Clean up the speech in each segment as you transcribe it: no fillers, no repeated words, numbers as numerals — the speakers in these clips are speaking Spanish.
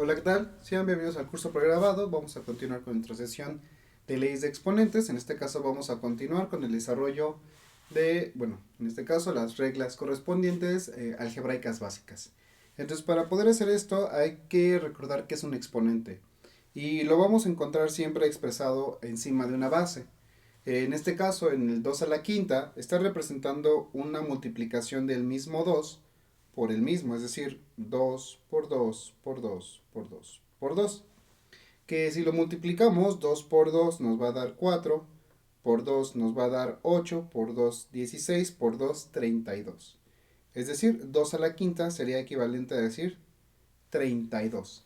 Hola, ¿qué tal? Sean bienvenidos al curso pregrabado. Vamos a continuar con nuestra sesión de leyes de exponentes. En este caso vamos a continuar con el desarrollo de, bueno, en este caso las reglas correspondientes algebraicas básicas. Entonces, para poder hacer esto hay que recordar que es un exponente y lo vamos a encontrar siempre expresado encima de una base. En este caso, en el 2 a la quinta, está representando una multiplicación del mismo 2 por el mismo, es decir, 2 por 2 por 2 por 2 por 2. Que si lo multiplicamos, 2 por 2 nos va a dar 4, por 2 nos va a dar 8, por 2 16, por 2 32. Es decir, 2 a la quinta sería equivalente a decir 32.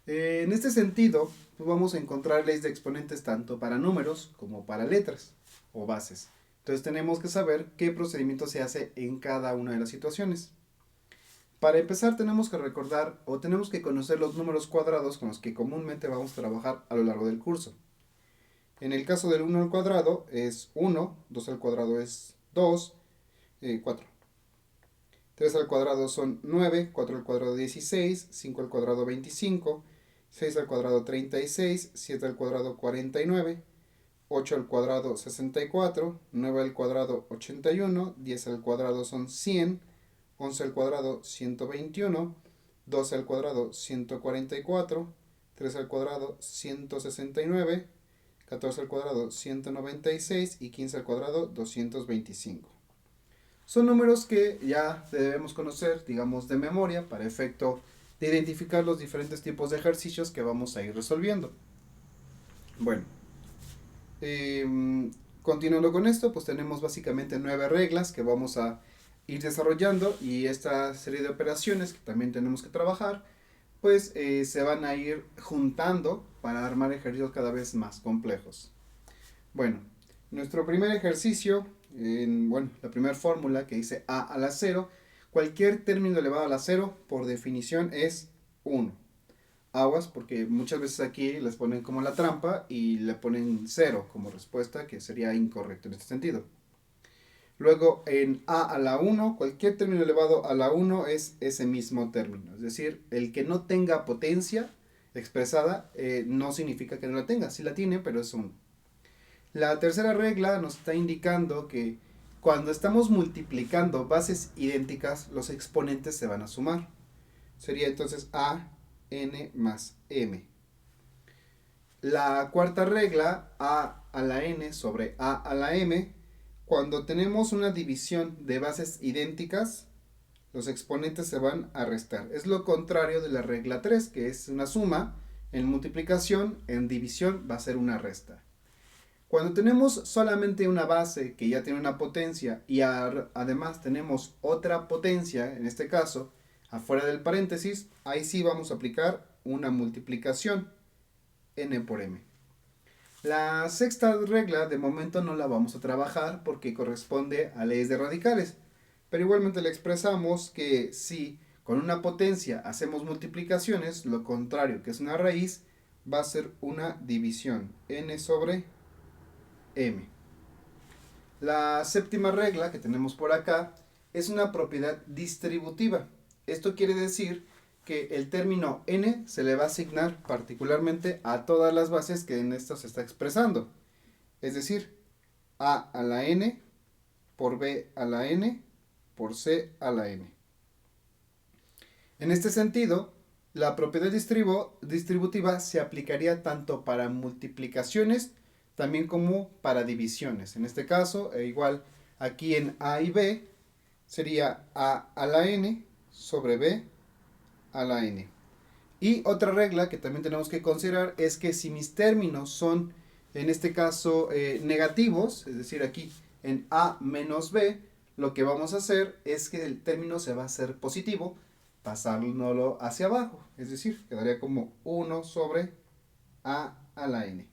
En este sentido, pues vamos a encontrar leyes de exponentes tanto para números como para letras o bases. Entonces tenemos que saber qué procedimiento se hace en cada una de las situaciones. Para empezar tenemos que recordar o tenemos que conocer los números cuadrados con los que comúnmente vamos a trabajar a lo largo del curso. En el caso del 1 al cuadrado es 1, 2 al cuadrado es 2, 4. 3 al cuadrado son 9, 4 al cuadrado 16, 5 al cuadrado 25, 6 al cuadrado 36, 7 al cuadrado 49, 8 al cuadrado 64, 9 al cuadrado 81, 10 al cuadrado son 100, 11 al cuadrado 121, 12 al cuadrado 144, 3 al cuadrado 169, 14 al cuadrado 196 y 15 al cuadrado 225. Son números que ya debemos conocer, digamos, de memoria para efecto de identificar los diferentes tipos de ejercicios que vamos a ir resolviendo. Bueno, continuando con esto, pues tenemos básicamente 9 reglas que vamos a ir desarrollando y esta serie de operaciones que también tenemos que trabajar, pues se van a ir juntando para armar ejercicios cada vez más complejos. Bueno, nuestro primer ejercicio, bueno, la primera fórmula que dice a a la 0, cualquier término elevado a la 0 por definición es 1. Aguas porque muchas veces aquí les ponen como la trampa y le ponen 0 como respuesta, que sería incorrecto en este sentido. Luego en a a la 1, cualquier término elevado a la 1 es ese mismo término. Es decir, el que no tenga potencia expresada no significa que no la tenga. Sí la tiene, pero es 1. La tercera regla nos está indicando que cuando estamos multiplicando bases idénticas, los exponentes se van a sumar. Sería entonces a n más m. La cuarta regla, a a la n sobre a a la m, cuando tenemos una división de bases idénticas, los exponentes se van a restar. Es lo contrario de la regla 3, que es una suma. En multiplicación, en división va a ser una resta. Cuando tenemos solamente una base que ya tiene una potencia y además tenemos otra potencia, en este caso, afuera del paréntesis, ahí sí vamos a aplicar una multiplicación, n por m. La sexta regla de momento no la vamos a trabajar porque corresponde a leyes de radicales, pero igualmente le expresamos que si con una potencia hacemos multiplicaciones, lo contrario que es una raíz, va a ser una división, n sobre m. La séptima regla que tenemos por acá es una propiedad distributiva. Esto quiere decir que el término n se le va a asignar particularmente a todas las bases que en esto se está expresando. Es decir, a a la n por b a la n por c a la n. En este sentido, la propiedad distributiva se aplicaría tanto para multiplicaciones también como para divisiones. En este caso, igual aquí en a y b sería a a la n sobre b a la n. Y otra regla que también tenemos que considerar es que si mis términos son, en este caso, negativos, es decir, aquí en a menos b, lo que vamos a hacer es que el término se va a hacer positivo, pasándolo hacia abajo. Es decir, quedaría como 1 sobre a la n.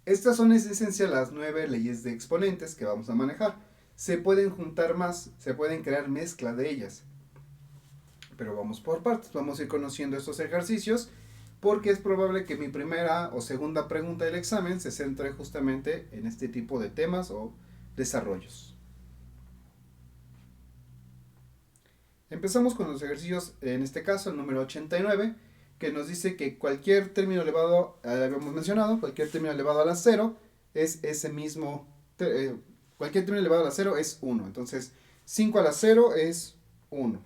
Estas son en esencia las 9 leyes de exponentes que vamos a manejar. Se pueden juntar más, se pueden crear mezcla de ellas. Pero vamos por partes, vamos a ir conociendo estos ejercicios porque es probable que mi primera o segunda pregunta del examen se centre justamente en este tipo de temas o desarrollos. Empezamos con los ejercicios, en este caso el número 89, que nos dice que cualquier término elevado, habíamos mencionado, cualquier término elevado a la 0 es ese mismo, cualquier término elevado a la 0 es 1. Entonces, 5 a la 0 es 1.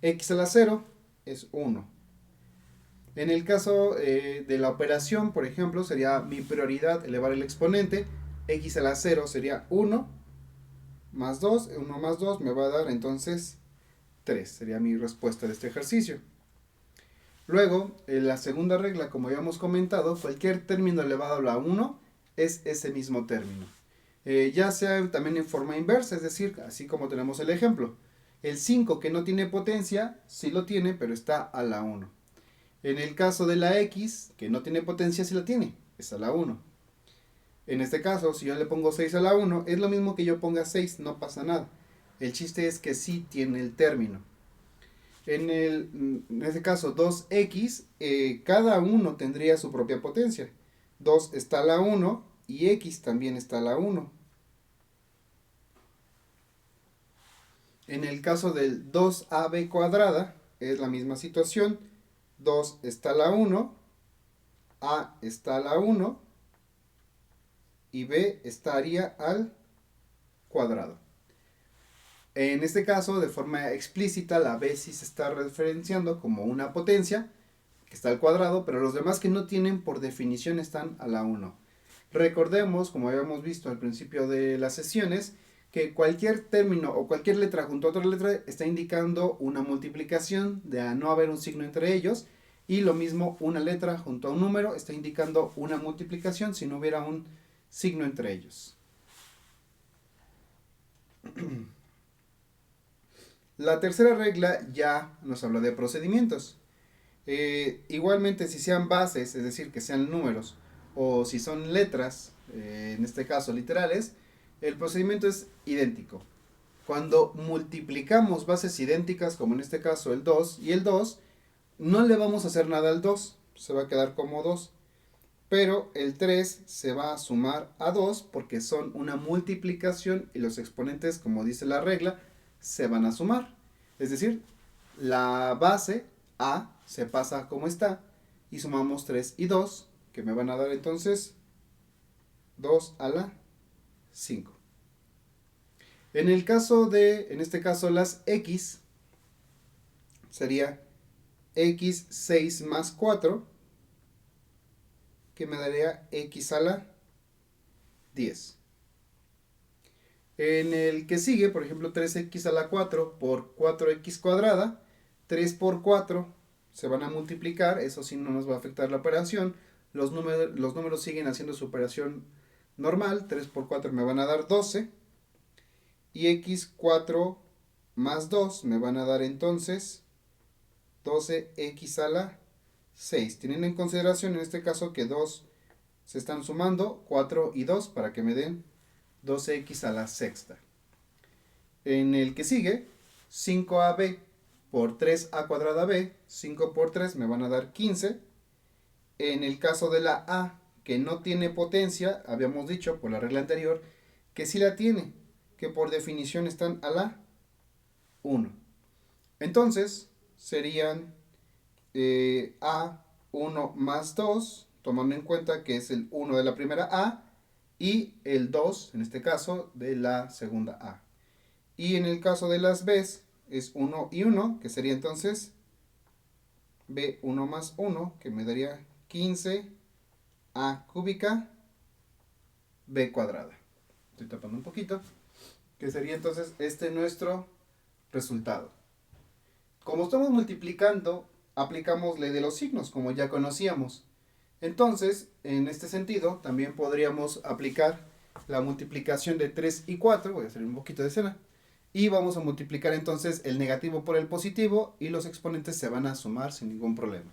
X a la 0 es 1. En el caso de la operación, por ejemplo, sería mi prioridad elevar el exponente. X a la 0 sería 1 más 2. 1 más 2 me va a dar entonces 3. Sería mi respuesta de este ejercicio. Luego, la segunda regla, como habíamos comentado, cualquier término elevado a la 1 es ese mismo término. Ya sea también en forma inversa, es decir, así como tenemos el ejemplo. El 5 que no tiene potencia, sí lo tiene, pero está a la 1. En el caso de la x, que no tiene potencia, sí la tiene, es a la 1. En este caso, si yo le pongo 6 a la 1, es lo mismo que yo ponga 6, no pasa nada. El chiste es que sí tiene el término. En este caso, 2x, cada uno tendría su propia potencia. 2 está a la 1 y x también está a la 1. En el caso del 2ab cuadrada, es la misma situación. 2 está a la 1, a está a la 1 y b estaría al cuadrado. En este caso, de forma explícita, la b sí se está referenciando como una potencia, que está al cuadrado, pero los demás que no tienen, por definición, están a la 1. Recordemos, como habíamos visto al principio de las sesiones, que cualquier término o cualquier letra junto a otra letra está indicando una multiplicación de a no haber un signo entre ellos, y lo mismo una letra junto a un número está indicando una multiplicación si no hubiera un signo entre ellos. La tercera regla ya nos habla de procedimientos. Igualmente, si sean bases, es decir, que sean números, o si son letras, en este caso literales, el procedimiento es idéntico. Cuando multiplicamos bases idénticas, como en este caso el 2 y el 2, no le vamos a hacer nada al 2, se va a quedar como 2. Pero el 3 se va a sumar a 2 porque son una multiplicación y los exponentes, como dice la regla, se van a sumar. Es decir, la base A se pasa como está y sumamos 3 y 2, que me van a dar entonces 2 a la 5. En el caso de, en este caso las X, sería X6 más 4, que me daría X a la 10. En el que sigue, por ejemplo, 3x a la 4 por 4x cuadrada, 3 por 4 se van a multiplicar, eso sí no nos va a afectar la operación. Los números siguen haciendo su operación normal, 3 por 4 me van a dar 12, y x4 más 2 me van a dar entonces 12x a la 6. Teniendo en consideración en este caso que 2 se están sumando, 4 y 2, para que me den 12x a la sexta. En el que sigue, 5ab por 3a cuadrada b, 5 por 3 me van a dar 15. En el caso de la a, que no tiene potencia, habíamos dicho por la regla anterior que sí la tiene, que por definición están a la 1. Entonces, serían a1 más 2, tomando en cuenta que es el 1 de la primera a, y el 2, en este caso, de la segunda A. Y en el caso de las B's, es 1 y 1, que sería entonces B1 más 1, que me daría 15 A cúbica B cuadrada. Estoy tapando un poquito, que sería entonces este nuestro resultado. Como estamos multiplicando, aplicamos ley de los signos, como ya conocíamos. Entonces, en este sentido, también podríamos aplicar la multiplicación de 3 y 4, voy a hacer un poquito de escena, y vamos a multiplicar entonces el negativo por el positivo y los exponentes se van a sumar sin ningún problema.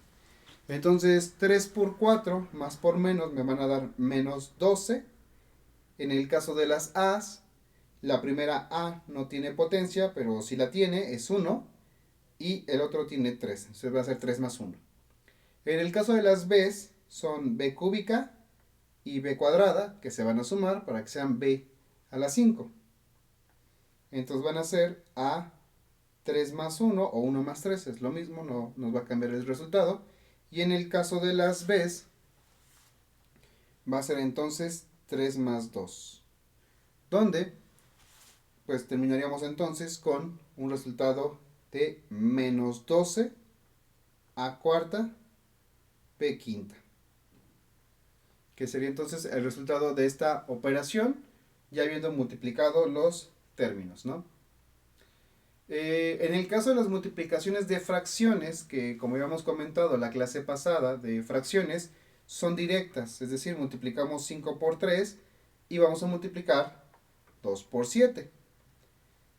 Entonces, 3 por 4 más por menos me van a dar menos 12. En el caso de las A's, la primera A no tiene potencia, pero si la tiene es 1, y el otro tiene 3, entonces va a ser 3 más 1. En el caso de las B's, son b cúbica y b cuadrada, que se van a sumar para que sean b a la 5. Entonces van a ser a 3 más 1 o 1 más 3, es lo mismo, no nos va a cambiar el resultado. Y en el caso de las b's, va a ser entonces 3 más 2. Donde, pues terminaríamos entonces con un resultado de menos 12 a cuarta p quinta. Que sería entonces el resultado de esta operación, ya habiendo multiplicado los términos, ¿no? En el caso de las multiplicaciones de fracciones, que como habíamos comentado la clase pasada de fracciones, son directas, es decir, multiplicamos 5 por 3 y vamos a multiplicar 2 por 7.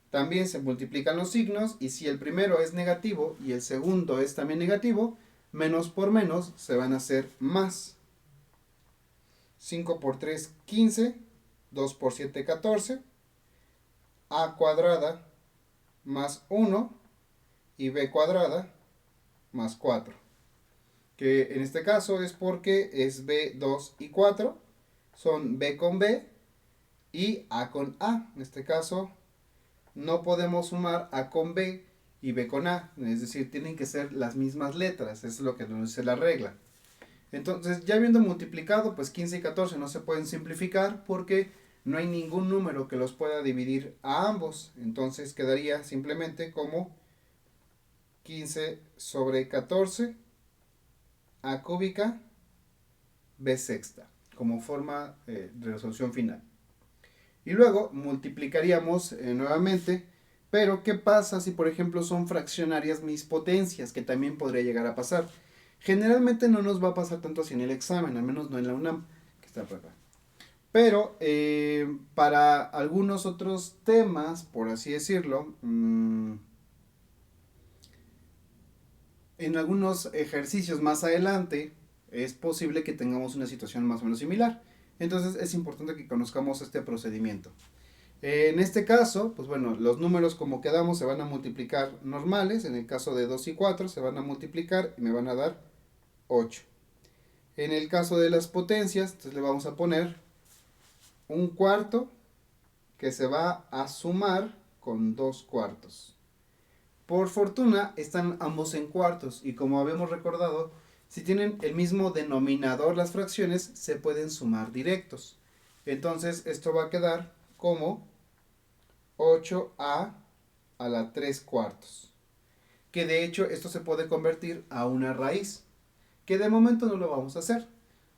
También se multiplican los signos y si el primero es negativo y el segundo es también negativo, menos por menos se van a hacer más. 5 por 3, 15, 2 por 7, 14, a cuadrada más 1 y b cuadrada más 4. Que en este caso es porque es b, 2 y 4, son b con b y a con a. En este caso no podemos sumar a con b y b con a, es decir, tienen que ser las mismas letras, eso es lo que nos dice la regla. Entonces, ya habiendo multiplicado, pues 15 y 14 no se pueden simplificar porque no hay ningún número que los pueda dividir a ambos. Entonces quedaría simplemente como 15 sobre 14 a cúbica b sexta, como forma de resolución final. Y luego multiplicaríamos nuevamente, pero ¿qué pasa si por ejemplo son fraccionarias mis potencias? Que también podría llegar a pasar. Generalmente no nos va a pasar tanto así en el examen, al menos no en la UNAM, que está por acá. Pero para algunos otros temas, por así decirlo, en algunos ejercicios más adelante, es posible que tengamos una situación más o menos similar. Entonces es importante que conozcamos este procedimiento. En este caso, pues bueno, los números como quedamos se van a multiplicar normales. En el caso de 2 y 4 se van a multiplicar y me van a dar 8. En el caso de las potencias, entonces le vamos a poner un cuarto que se va a sumar con 2 cuartos. Por fortuna están ambos en cuartos y como habíamos recordado, si tienen el mismo denominador las fracciones, se pueden sumar directos. Entonces esto va a quedar como 8a a la 3 cuartos. Que de hecho esto se puede convertir a una raíz, que de momento no lo vamos a hacer.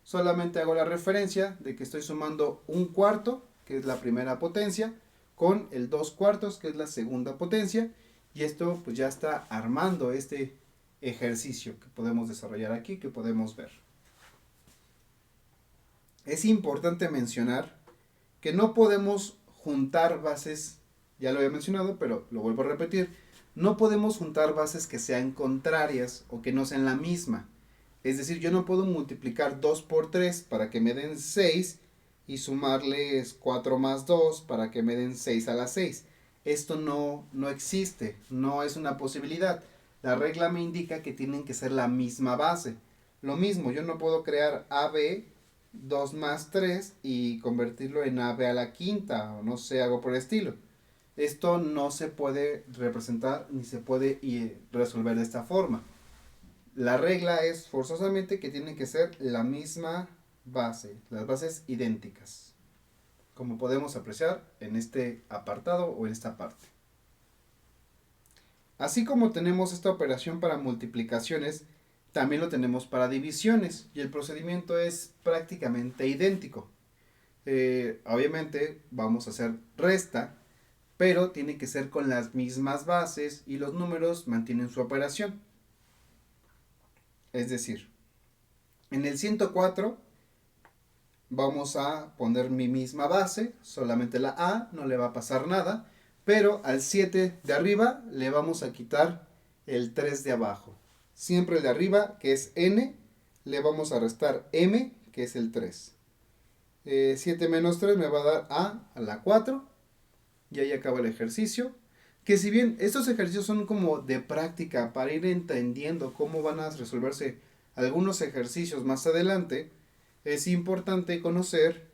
Solamente hago la referencia de que estoy sumando un cuarto, que es la primera potencia, con el 2 cuartos, que es la segunda potencia, y esto pues ya está armando este ejercicio que podemos desarrollar aquí, que podemos ver. Es importante mencionar que no podemos juntar bases, ya lo había mencionado, pero lo vuelvo a repetir, no podemos juntar bases que sean contrarias o que no sean la misma. Es decir, yo no puedo multiplicar 2 por 3 para que me den 6 y sumarles 4 más 2 para que me den 6 a la 6. Esto no existe, no es una posibilidad. La regla me indica que tienen que ser la misma base. Lo mismo, yo no puedo crear AB 2 más 3 y convertirlo en AB a la quinta, o no sé, algo por el estilo. Esto no se puede representar ni se puede resolver de esta forma. La regla es forzosamente que tienen que ser la misma base, las bases idénticas, como podemos apreciar en este apartado o en esta parte. Así como tenemos esta operación para multiplicaciones, también lo tenemos para divisiones y el procedimiento es prácticamente idéntico. Obviamente vamos a hacer resta, pero tiene que ser con las mismas bases y los números mantienen su operación. Es decir, en el 104 vamos a poner mi misma base, solamente la A, no le va a pasar nada, pero al 7 de arriba le vamos a quitar el 3 de abajo. Siempre el de arriba, que es N, le vamos a restar M, que es el 3. 7 menos 3 me va a dar A la 4, y ahí acaba el ejercicio. Que si bien estos ejercicios son como de práctica para ir entendiendo cómo van a resolverse algunos ejercicios más adelante, es importante conocer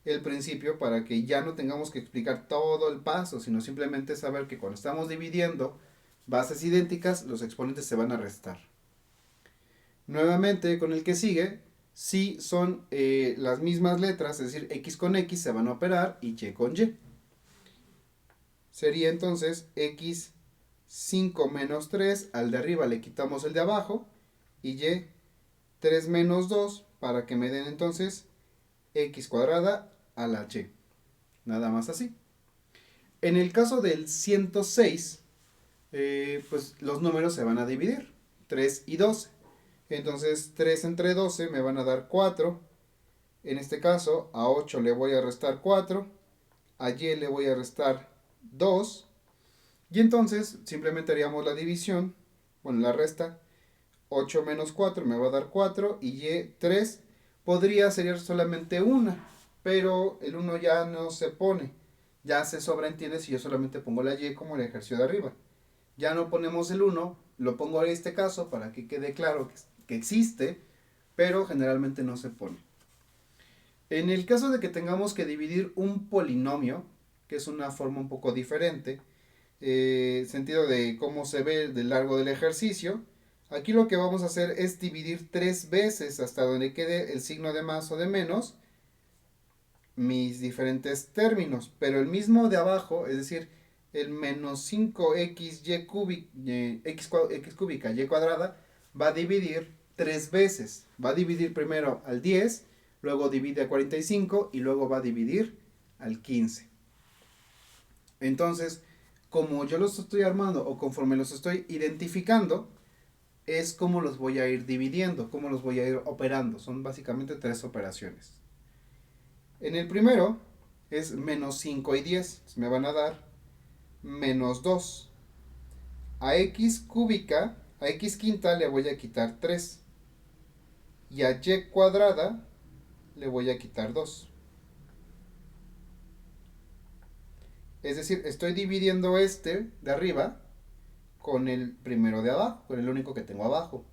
el principio para que ya no tengamos que explicar todo el paso, sino simplemente saber que cuando estamos dividiendo bases idénticas, los exponentes se van a restar. Nuevamente con el que sigue, si son las mismas letras, es decir, X con X se van a operar y Y con Y. Sería entonces X 5 menos 3, al de arriba le quitamos el de abajo, y Y 3 menos 2 para que me den entonces X cuadrada a la Y. Nada más así. En el caso del 106, pues los números se van a dividir, 3 y 12. Entonces 3 entre 12 me van a dar 4. En este caso a 8 le voy a restar 4, a Y le voy a restar 2. Y entonces simplemente haríamos la división, bueno, la resta. 8 menos 4 me va a dar 4 y Y 3 podría ser solamente una, pero el 1 ya no se pone, ya se sobreentiende si yo solamente pongo la Y como el ejercicio de arriba. Ya no ponemos el 1, lo pongo en este caso para que quede claro que existe, pero generalmente no se pone. En el caso de que tengamos que dividir un polinomio, que es una forma un poco diferente, sentido de cómo se ve de largo del ejercicio, aquí lo que vamos a hacer es dividir 3 veces hasta donde quede el signo de más o de menos mis diferentes términos, pero el mismo de abajo, es decir, el menos 5xy x cúbica y cuadrada, va a dividir 3 veces. Va a dividir primero al 10, luego divide a 45 y luego va a dividir al 15. Entonces, como yo los estoy armando o conforme los estoy identificando, es como los voy a ir dividiendo, como los voy a ir operando. Son básicamente 3 operaciones. En el primero es menos 5 y 10. Me van a dar menos 2. A x cúbica, a x quinta le voy a quitar 3. Y a y cuadrada le voy a quitar 2. Es decir, estoy dividiendo este de arriba con el primero de abajo, con el único que tengo abajo.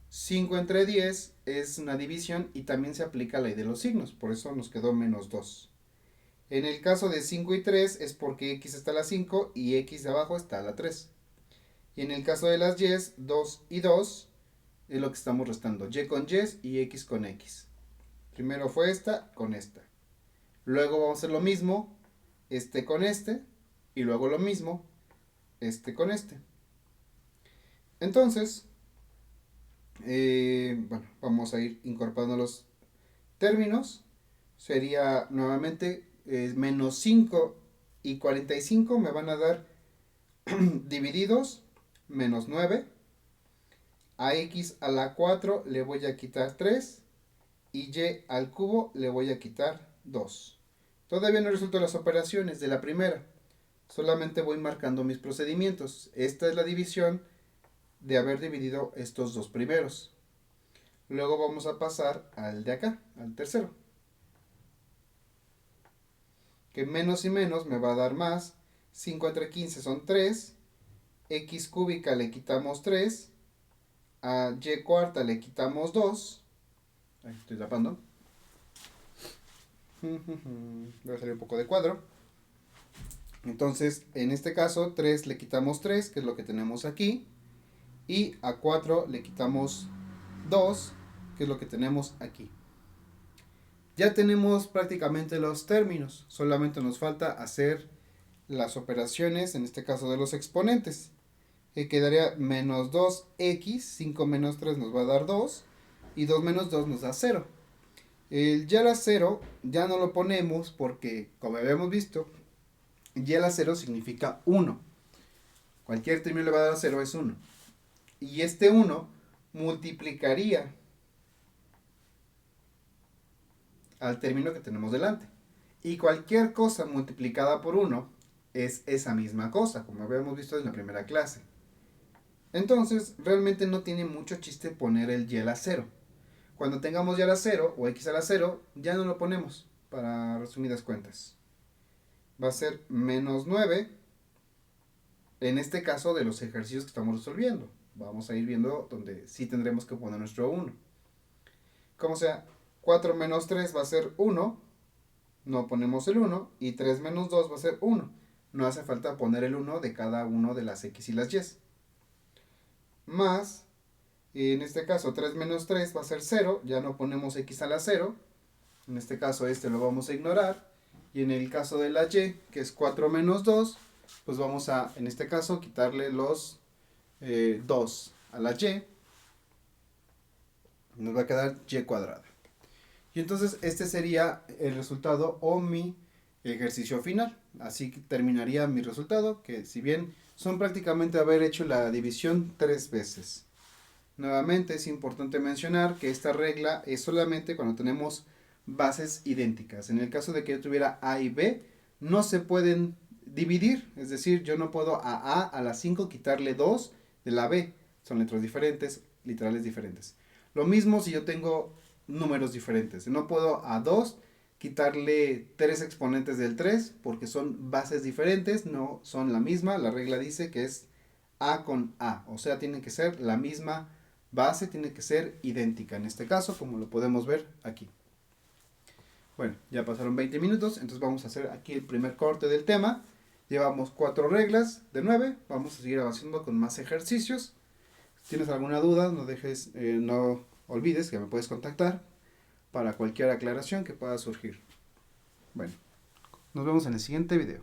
5 entre 10 es una división y también se aplica la ley de los signos, por eso nos quedó menos 2. En el caso de 5 y 3 es porque x está a la 5 y x de abajo está a la 3. Y en el caso de las y, 2 y 2 es lo que estamos restando, y con y x con x. Primero fue esta con esta. Luego vamos a hacer lo mismo, este con este, y luego lo mismo, este con este. Entonces, bueno, vamos a ir incorporando los términos. Sería nuevamente menos 5 y 45 me van a dar divididos menos 9. A x a la 4 le voy a quitar 3 y y al cubo le voy a quitar 2. Todavía no resuelto las operaciones de la primera, solamente voy marcando mis procedimientos. Esta es la división de haber dividido estos dos primeros. Luego vamos a pasar al de acá, al tercero. Que menos y menos me va a dar más. 5 entre 15 son 3. X cúbica le quitamos 3. A y cuarta le quitamos 2. Ahí estoy tapando. Voy a salir un poco de cuadro. Entonces, en este caso, 3 le quitamos 3, que es lo que tenemos aquí. Y a 4 le quitamos 2, que es lo que tenemos aquí. Ya tenemos prácticamente los términos, solamente nos falta hacer las operaciones, en este caso de los exponentes. Quedaría menos 2x, 5 menos 3 nos va a dar 2, y 2 menos 2 nos da 0. El y a la 0 ya no lo ponemos porque, como habíamos visto, y a la 0 significa 1. Cualquier término elevado a 0 es 1. Y este 1 multiplicaría al término que tenemos delante. Y cualquier cosa multiplicada por 1 es esa misma cosa, como habíamos visto en la primera clase. Entonces, realmente no tiene mucho chiste poner el y a la 0. Cuando tengamos y a la 0 o x a la 0, ya no lo ponemos, para resumidas cuentas. Va a ser menos 9, en este caso de los ejercicios que estamos resolviendo. Vamos a ir viendo donde sí tendremos que poner nuestro 1. Como sea, 4 menos 3 va a ser 1, no ponemos el 1, y 3 menos 2 va a ser 1. No hace falta poner el 1 de cada uno de las x y las y. Más En este caso 3 menos 3 va a ser 0, ya no ponemos x a la 0. En este caso este lo vamos a ignorar. Y en el caso de la y, que es 4 menos 2, pues vamos a, en este caso, quitarle los 2 a la y. Nos va a quedar y cuadrada. Y entonces este sería el resultado o mi ejercicio final. Así que terminaría mi resultado, que si bien son prácticamente haber hecho la división 3 veces. Nuevamente es importante mencionar que esta regla es solamente cuando tenemos bases idénticas. En el caso de que yo tuviera A y B, no se pueden dividir. Es decir, yo no puedo a la 5 quitarle 2 de la B. Son letras diferentes, literales diferentes. Lo mismo si yo tengo números diferentes. No puedo a 2 quitarle 3 exponentes del 3 porque son bases diferentes, no son la misma. La regla dice que es A con A. O sea, tiene que ser la misma base, tiene que ser idéntica. En este caso, como lo podemos ver aquí. Bueno, ya pasaron 20 minutos, entonces vamos a hacer aquí el primer corte del tema. Llevamos 4 reglas de 9, vamos a seguir avanzando con más ejercicios. Si tienes alguna duda, no olvides que me puedes contactar para cualquier aclaración que pueda surgir. Bueno, nos vemos en el siguiente video.